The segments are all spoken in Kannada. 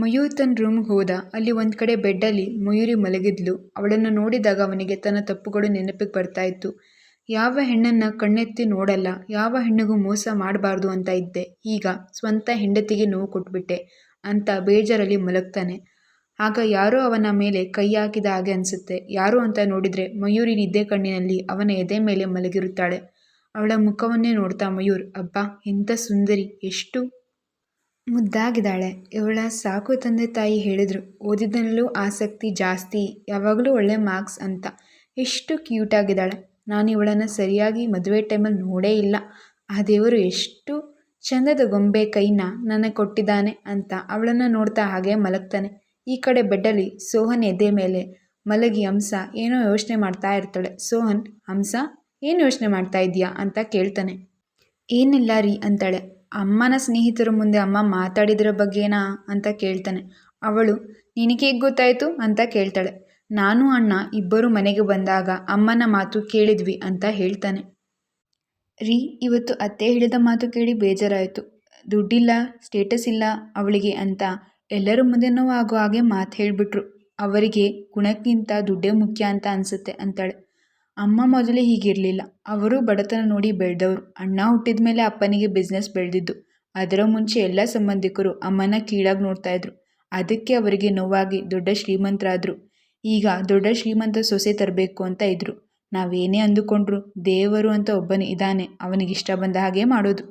ಮಯೂರ್ ತನ್ನ ರೂಮ್ಗೆ ಹೋದ. ಅಲ್ಲಿ ಒಂದು ಕಡೆ ಬೆಡ್ಡಲ್ಲಿ ಮಯೂರಿ ಮಲಗಿದ್ಲು. ಅವಳನ್ನು ನೋಡಿದಾಗ ಅವನಿಗೆ ತನ್ನ ತಪ್ಪುಗಳು ನೆನಪಿಗೆ ಬರ್ತಾ ಇತ್ತು. ಯಾವ ಹೆಣ್ಣನ್ನು ಕಣ್ಣೆತ್ತಿ ನೋಡಲ್ಲ, ಯಾವ ಹೆಣ್ಣಿಗೂ ಮೋಸ ಮಾಡಬಾರ್ದು ಅಂತ ಇದ್ದೆ. ಈಗ ಸ್ವಂತ ಹೆಂಡತಿಗೆ ನೋವು ಕೊಟ್ಬಿಟ್ಟೆ ಅಂತ ಬೇಜಾರಲ್ಲಿ ಮಲಗ್ತಾನೆ. ಆಗ ಯಾರೋ ಅವನ ಮೇಲೆ ಕೈ ಹಾಕಿದ ಹಾಗೆ ಅನಿಸುತ್ತೆ. ಯಾರು ಅಂತ ನೋಡಿದರೆ ಮಯೂರಿ ನಿದ್ದೆ ಕಣ್ಣಿನಲ್ಲಿ ಅವನ ಎದೆ ಮೇಲೆ ಮಲಗಿರುತ್ತಾಳೆ. ಅವಳ ಮುಖವನ್ನೇ ನೋಡ್ತಾ ಮಯೂರ್, ಅಬ್ಬಾ ಎಂಥ ಸುಂದರಿ, ಎಷ್ಟು ಮುದ್ದಾಗಿದ್ದಾಳೆ. ಇವಳ ಸಾಕು ತಂದೆ ತಾಯಿ ಹೇಳಿದ್ರು, ಓದಿದನಲ್ಲೂ ಆಸಕ್ತಿ ಜಾಸ್ತಿ, ಯಾವಾಗಲೂ ಒಳ್ಳೆ ಮಾರ್ಕ್ಸ್ ಅಂತ. ಎಷ್ಟು ಕ್ಯೂಟಾಗಿದ್ದಾಳೆ. ನಾನು ಇವಳನ್ನು ಸರಿಯಾಗಿ ಮದುವೆ ಟೈಮಲ್ಲಿ ನೋಡೇ ಇಲ್ಲ. ಆ ದೇವರು ಎಷ್ಟು ಚಂದದ ಗೊಂಬೆ ಕೈನ ನನಗೆ ಕೊಟ್ಟಿದ್ದಾನೆ ಅಂತ ಅವಳನ್ನು ನೋಡ್ತಾ ಹಾಗೆ ಮಲಗ್ತಾನೆ. ಈ ಕಡೆ ಬೆಡ್ಡಲ್ಲಿ ಸೋಹನ್ ಎದೆ ಮೇಲೆ ಮಲಗಿ ಹಂಸ ಏನೋ ಯೋಚನೆ ಮಾಡ್ತಾ ಇರ್ತಾಳೆ. ಸೋಹನ್, ಹಂಸ ಏನು ಯೋಚನೆ ಮಾಡ್ತಾ ಇದೀಯಾ ಅಂತ ಕೇಳ್ತಾನೆ. ಏನಿಲ್ಲ ರೀ ಅಂತಾಳೆ. ಅಮ್ಮನ ಸ್ನೇಹಿತರ ಮುಂದೆ ಅಮ್ಮ ಮಾತಾಡಿದ್ರ ಬಗ್ಗೆನಾ ಅಂತ ಕೇಳ್ತಾನೆ. ಅವಳು, ನಿನಗೆ ಹೇಗೆ ಗೊತ್ತಾಯಿತು ಅಂತ ಕೇಳ್ತಾಳೆ. ನಾನು ಅಣ್ಣ ಇಬ್ಬರು ಮನೆಗೆ ಬಂದಾಗ ಅಮ್ಮನ ಮಾತು ಕೇಳಿದ್ವಿ ಅಂತ ಹೇಳ್ತಾನೆ. ರೀ, ಇವತ್ತು ಅತ್ತೆ ಹೇಳಿದ ಮಾತು ಕೇಳಿ ಬೇಜಾರಾಯಿತು. ದುಡ್ಡಿಲ್ಲ, ಸ್ಟೇಟಸ್ ಇಲ್ಲ ಅವಳಿಗೆ ಅಂತ ಎಲ್ಲರ ಮುಂದೆನೂ ಆಗೋ ಹಾಗೆ ಮಾತು ಹೇಳಿಬಿಟ್ರು. ಅವರಿಗೆ ಗುಣಕ್ಕಿಂತ ದುಡ್ಡೇ ಮುಖ್ಯ ಅಂತ ಅನಿಸುತ್ತೆ ಅಂತಾಳೆ. ಅಮ್ಮ ಮೊದಲೇ ಹೀಗಿರಲಿಲ್ಲ. ಅವರು ಬಡತನ ನೋಡಿ ಬೆಳೆದವರು. ಅಣ್ಣ ಹುಟ್ಟಿದ ಮೇಲೆ ಅಪ್ಪನಿಗೆ ಬಿಸ್ನೆಸ್ ಬೆಳೆದಿದ್ದು. ಅದರ ಮುಂಚೆ ಎಲ್ಲ ಸಂಬಂಧಿಕರು ಅಮ್ಮನ ಕೀಳಾಗಿ ನೋಡ್ತಾ ಇದ್ರು. ಅದಕ್ಕೆ ಅವರಿಗೆ ನೋವಾಗಿ ದೊಡ್ಡ ಶ್ರೀಮಂತರಾದರು. ಈಗ ದೊಡ್ಡ ಶ್ರೀಮಂತ ಸೊಸೆ ತರಬೇಕು ಅಂತ ಇದ್ರು. ನಾವೇನೇ ಅಂದುಕೊಂಡ್ರು ದೇವರು ಅಂತ ಒಬ್ಬನು ಇದ್ದಾನೆ, ಅವನಿಗಿಷ್ಟ ಬಂದ ಹಾಗೆ ಮಾಡೋದು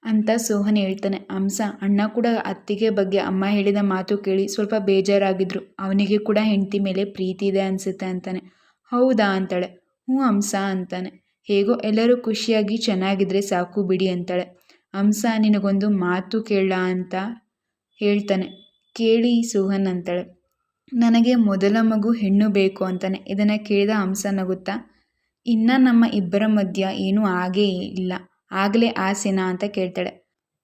ಅಂತ ಸೋಹನ್ ಹೇಳ್ತಾನೆ. ಹಂಸ, ಅಣ್ಣ ಕೂಡ ಅತ್ತಿಗೆ ಬಗ್ಗೆ ಅಮ್ಮ ಹೇಳಿದ ಮಾತು ಕೇಳಿ ಸ್ವಲ್ಪ ಬೇಜಾರಾಗಿದ್ರು. ಅವನಿಗೆ ಕೂಡ ಹೆಂಡತಿ ಮೇಲೆ ಪ್ರೀತಿ ಇದೆ ಅನಿಸುತ್ತೆ ಅಂತಾನೆ. ಹೌದಾ ಅಂತಾಳೆ. ಹ್ಞೂ ಹಂಸ ಅಂತಾನೆ. ಹೇಗೋ ಎಲ್ಲರೂ ಖುಷಿಯಾಗಿ ಚೆನ್ನಾಗಿದ್ರೆ ಸಾಕು ಬಿಡಿ ಅಂತಾಳೆ. ಹಂಸ, ನಿನಗೊಂದು ಮಾತು ಕೇಳ ಅಂತ ಹೇಳ್ತಾನೆ. ಕೇಳಿ ಸೋಹನ್ ಅಂತಾಳೆ. ನನಗೆ ಮೊದಲ ಮಗು ಹೆಣ್ಣು ಬೇಕು ಅಂತಾನೆ. ಇದನ್ನು ಕೇಳಿದ ಹಂಸ ನಗುತ್ತಾ, ಇನ್ನು ನಮ್ಮ ಇಬ್ಬರ ಮಧ್ಯ ಏನೂ ಆಗೇ ಇಲ್ಲ, ಆಗಲೇ ಆಸೆನಾ ಅಂತ ಕೇಳ್ತಾಳೆ.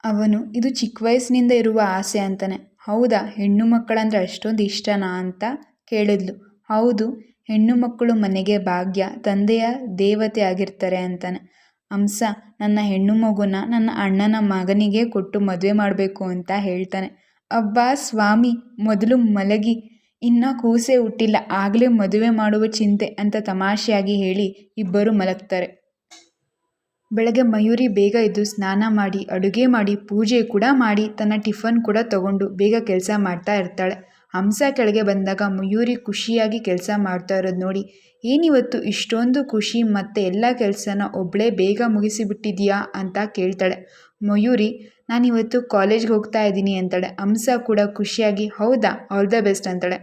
ಅವನು, ಇದು ಚಿಕ್ಕ ವಯಸ್ಸಿನಿಂದ ಇರುವ ಆಸೆ ಅಂತಾನೆ. ಹೌದಾ, ಹೆಣ್ಣು ಮಕ್ಕಳಂದ್ರೆ ಅಷ್ಟೊಂದು ಇಷ್ಟನಾ ಅಂತ ಕೇಳಿದ್ಲು. ಹೌದು, ಹೆಣ್ಣು ಮಕ್ಕಳು ಮನೆಗೆ ಭಾಗ್ಯ, ತಂದೆಯ ದೇವತೆ ಆಗಿರ್ತಾರೆ ಅಂತಾನೆ. ಹಂಸ, ನನ್ನ ಹೆಣ್ಣು ಮಗುನ ನನ್ನ ಅಣ್ಣನ ಮಗನಿಗೆ ಕೊಟ್ಟು ಮದುವೆ ಮಾಡಬೇಕು ಅಂತ ಹೇಳ್ತಾನೆ. ಅಬ್ಬಾ ಸ್ವಾಮಿ, ಮೊದಲು ಮಲಗಿ, ಇನ್ನು ಕೂಸೇ ಹುಟ್ಟಿಲ್ಲ, ಆಗಲೇ ಮದುವೆ ಮಾಡುವ ಚಿಂತೆ ಅಂತ ತಮಾಷೆಯಾಗಿ ಹೇಳಿ ಇಬ್ಬರು ಮಲಗ್ತಾರೆ. ಬೆಳಗ್ಗೆ ಮಯೂರಿ ಬೇಗ ಎದ್ದು ಸ್ನಾನ ಮಾಡಿ, ಅಡುಗೆ ಮಾಡಿ, ಪೂಜೆ ಕೂಡ ಮಾಡಿ, ತನ್ನ ಟಿಫನ್ ಕೂಡ ತಗೊಂಡು ಬೇಗ ಕೆಲಸ ಮಾಡ್ತಾ ಇರ್ತಾಳೆ. ಹಂಸ ಕೆಳಗೆ ಬಂದಾಗ ಮಯೂರಿ ಖುಷಿಯಾಗಿ ಕೆಲಸ ಮಾಡ್ತಾ ಇರೋದು ನೋಡಿ, ಏನಿವತ್ತು ಇಷ್ಟೊಂದು ಖುಷಿ, ಮತ್ತೆ ಎಲ್ಲ ಕೆಲಸನ ಒಬ್ಬಳೇ ಬೇಗ ಮುಗಿಸಿಬಿಟ್ಟಿದೆಯಾ ಅಂತ ಕೇಳ್ತಾಳೆ. ಮಯೂರಿ, ನಾನಿವತ್ತು ಕಾಲೇಜ್ಗೆ ಹೋಗ್ತಾ ಇದ್ದೀನಿ ಅಂತಾಳೆ. ಹಂಸ ಕೂಡ ಖುಷಿಯಾಗಿ, ಹೌದಾ, ಆಲ್ ದ ಬೆಸ್ಟ್ ಅಂತಾಳೆ.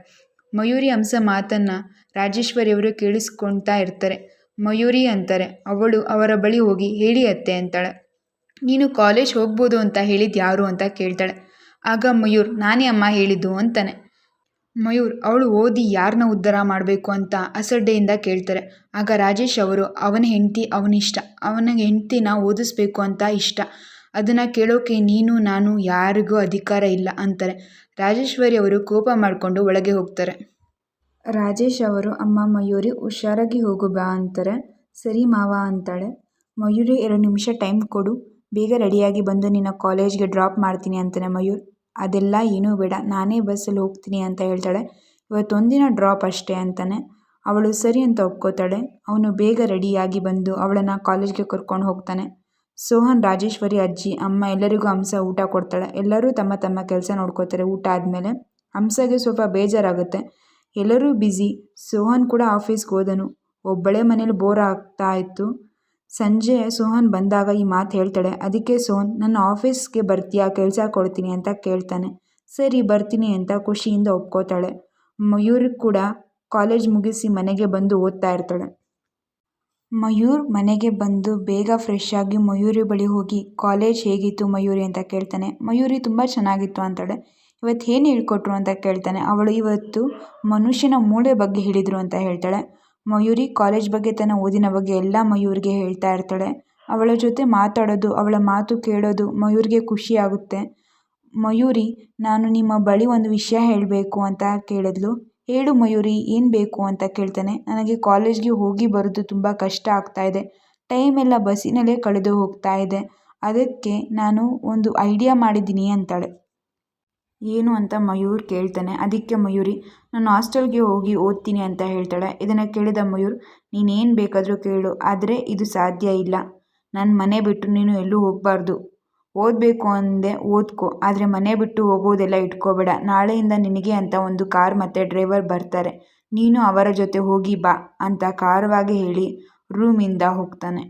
ಮಯೂರಿ ಹಂಸ ಮಾತನ್ನು ರಾಜೇಶ್ವರಿ ಅವರು ಕೇಳಿಸ್ಕೊಳ್ತಾ ಇರ್ತಾರೆ. ಮಯೂರಿ ಅಂತಾರೆ. ಅವಳು ಅವರ ಬಳಿ ಹೋಗಿ, ಹೇಳಿ ಅತ್ತೆ ಅಂತಾಳೆ. ನೀನು ಕಾಲೇಜ್ ಹೋಗ್ಬೋದು ಅಂತ ಹೇಳಿದ್ದು ಯಾರು ಅಂತ ಕೇಳ್ತಾಳೆ. ಆಗ ಮಯೂರ್, ನಾನೇ ಅಮ್ಮ ಹೇಳಿದ್ದು ಅಂತಾನೆ. ಮಯೂರ್, ಅವಳು ಓದಿ ಯಾರನ್ನ ಉದ್ಧಾರ ಮಾಡಬೇಕು ಅಂತ ಅಸಡ್ಡೆಯಿಂದ ಕೇಳ್ತಾರೆ. ಆಗ ರಾಜೇಶ್ ಅವರು, ಅವನ ಹೆಂಡತಿ ಅವನಿಷ್ಟ, ಅವನ ಹೆಂಡತಿನ ಓದಿಸ್ಬೇಕು ಅಂತ ಇಷ್ಟ, ಅದನ್ನು ಕೇಳೋಕೆ ನೀನು ನಾನು ಯಾರಿಗೂ ಅಧಿಕಾರ ಇಲ್ಲ ಅಂತಾರೆ. ರಾಜೇಶ್ವರಿ ಅವರು ಕೋಪ ಮಾಡಿಕೊಂಡು ಒಳಗೆ ಹೋಗ್ತಾರೆ. ರಾಜೇಶ್ ಅವರು, ಅಮ್ಮ ಮಯೂರಿ ಹುಷಾರಾಗಿ ಹೋಗು ಬಾ ಅಂತಾರೆ. ಸರಿ ಮಾವ ಅಂತಾಳೆ. ಮಯೂರಿ, 2 ನಿಮಿಷ ಟೈಮ್ ಕೊಡು, ಬೇಗ ರೆಡಿಯಾಗಿ ಬಂದು ನಿನ್ನ ಕಾಲೇಜ್ಗೆ ಡ್ರಾಪ್ ಮಾಡ್ತೀನಿ ಅಂತಾನೆ. ಮಯೂರ್, ಅದೆಲ್ಲ ಏನೂ ಬೇಡ, ನಾನೇ ಬಸ್ಸಲ್ಲಿ ಹೋಗ್ತೀನಿ ಅಂತ ಹೇಳ್ತಾಳೆ. ಇವತ್ತೊಂದಿನ ಡ್ರಾಪ್ ಅಷ್ಟೇ ಅಂತಾನೆ. ಅವಳು ಸರಿ ಅಂತ ಒಪ್ಕೋತಾಳೆ. ಅವನು ಬೇಗ ರೆಡಿಯಾಗಿ ಬಂದು ಅವಳನ್ನು ಕಾಲೇಜ್ಗೆ ಕರ್ಕೊಂಡು ಹೋಗ್ತಾನೆ. ಸೋಹನ್, ರಾಜೇಶ್ವರಿ ಅಜ್ಜಿ, ಅಮ್ಮ ಎಲ್ಲರಿಗೂ ಹಂಸ ಊಟ ಕೊಡ್ತಾಳೆ. ಎಲ್ಲರೂ ತಮ್ಮ ತಮ್ಮ ಕೆಲಸ ನೋಡ್ಕೋತಾರೆ. ಊಟ ಆದಮೇಲೆ ಹಂಸಗೆ ಸ್ವಲ್ಪ ಬೇಜಾರಾಗುತ್ತೆ. ಎಲ್ಲರೂ ಬ್ಯುಸಿ. ಸೋಹನ್ ಕೂಡ ಆಫೀಸ್ಗೆ ಹೋದನು. ಒಬ್ಬಳೇ ಮನೇಲಿ ಬೋರ್ ಆಗ್ತಾ ಇತ್ತು. ಸಂಜೆ ಸೋಹನ್ ಬಂದಾಗ ಈ ಮಾತು ಹೇಳ್ತಾಳೆ. ಅದಕ್ಕೆ ಸೋಹನ್, ನನ್ನ ಆಫೀಸ್ಗೆ ಬರ್ತೀಯಾ, ಕೆಲಸ ಕೊಡ್ತೀನಿ ಅಂತ ಕೇಳ್ತಾನೆ. ಸರಿ ಬರ್ತೀನಿ ಅಂತ ಖುಷಿಯಿಂದ ಒಪ್ಕೋತಾಳೆ. ಮಯೂರ್ ಕೂಡ ಕಾಲೇಜ್ ಮುಗಿಸಿ ಮನೆಗೆ ಬಂದು ಓದ್ತಾ ಇರ್ತಾಳೆ. ಮಯೂರ್ ಮನೆಗೆ ಬಂದು ಬೇಗ ಫ್ರೆಶ್ ಆಗಿ ಮಯೂರಿ ಬಳಿ ಹೋಗಿ, ಕಾಲೇಜ್ ಹೇಗಿತ್ತು ಮಯೂರಿ ಅಂತ ಕೇಳ್ತಾನೆ. ಮಯೂರಿ ತುಂಬ ಚೆನ್ನಾಗಿತ್ತು ಅಂತಾಳೆ. ಇವತ್ತು ಏನು ಹೇಳ್ಕೊಟ್ರು ಅಂತ ಕೇಳ್ತಾನೆ. ಅವಳು, ಇವತ್ತು ಮನುಷ್ಯನ ಮೂಳೆ ಬಗ್ಗೆ ಹೇಳಿದರು ಅಂತ ಹೇಳ್ತಾಳೆ. ಮಯೂರಿ ಕಾಲೇಜ್ ಬಗ್ಗೆ, ತನ್ನ ಓದಿನ ಬಗ್ಗೆ ಎಲ್ಲ ಮಯೂರ್ಗೆ ಹೇಳ್ತಾ ಇರ್ತಾಳೆ. ಅವಳ ಜೊತೆ ಮಾತಾಡೋದು, ಅವಳ ಮಾತು ಕೇಳೋದು ಮಯೂರ್ಗೆ ಖುಷಿ ಆಗುತ್ತೆ. ಮಯೂರಿ, ನಾನು ನಿಮ್ಮ ಬಳಿ ಒಂದು ವಿಷಯ ಹೇಳಬೇಕು ಅಂತ ಕೇಳಿದ್ಲು. ಹೇಳು ಮಯೂರಿ, ಏನು ಬೇಕು ಅಂತ ಕೇಳ್ತಾನೆ. ನನಗೆ ಕಾಲೇಜ್ಗೆ ಹೋಗಿ ಬರೋದು ತುಂಬ ಕಷ್ಟ ಆಗ್ತಾ ಇದೆ. ಟೈಮ್ ಎಲ್ಲ ಬಸ್ಸಿನಲ್ಲೇ ಕಳೆದು ಹೋಗ್ತಾ ಇದೆ. ಅದಕ್ಕೆ ನಾನು ಒಂದು ಐಡಿಯಾ ಮಾಡಿದ್ದೀನಿ ಅಂತಾಳೆ. ಏನು ಅಂತ ಮಯೂರ್ ಕೇಳ್ತಾನೆ. ಅದಕ್ಕೆ ಮಯೂರಿ ನಾನು ಹಾಸ್ಟೆಲ್ಗೆ ಹೋಗಿ ಓದ್ತೀನಿ ಅಂತ ಹೇಳ್ತಾಳೆ. ಇದನ್ನು ಕೇಳಿದ ಮಯೂರ್, ನೀನೇನು ಬೇಕಾದರೂ ಕೇಳು, ಆದರೆ ಇದು ಸಾಧ್ಯ ಇಲ್ಲ. ನನ್ನ ಮನೆ ಬಿಟ್ಟು ನೀನು ಎಲ್ಲೂ ಹೋಗಬಾರ್ದು. ಓದಬೇಕು ಅಂದೆ ಓದ್ಕೋ, ಆದರೆ ಮನೆ ಬಿಟ್ಟು ಹೋಗೋದೆಲ್ಲ ಇಟ್ಕೋಬೇಡ. ನಾಳೆಯಿಂದ ನಿನಗೆ ಅಂತ ಒಂದು ಕಾರ್ ಮತ್ತು ಡ್ರೈವರ್ ಬರ್ತಾರೆ, ನೀನು ಅವರ ಜೊತೆ ಹೋಗಿ ಬಾ ಅಂತ ಖಾರವಾಗಿ ಹೇಳಿ ರೂಮಿಂದ ಹೋಗ್ತಾನೆ.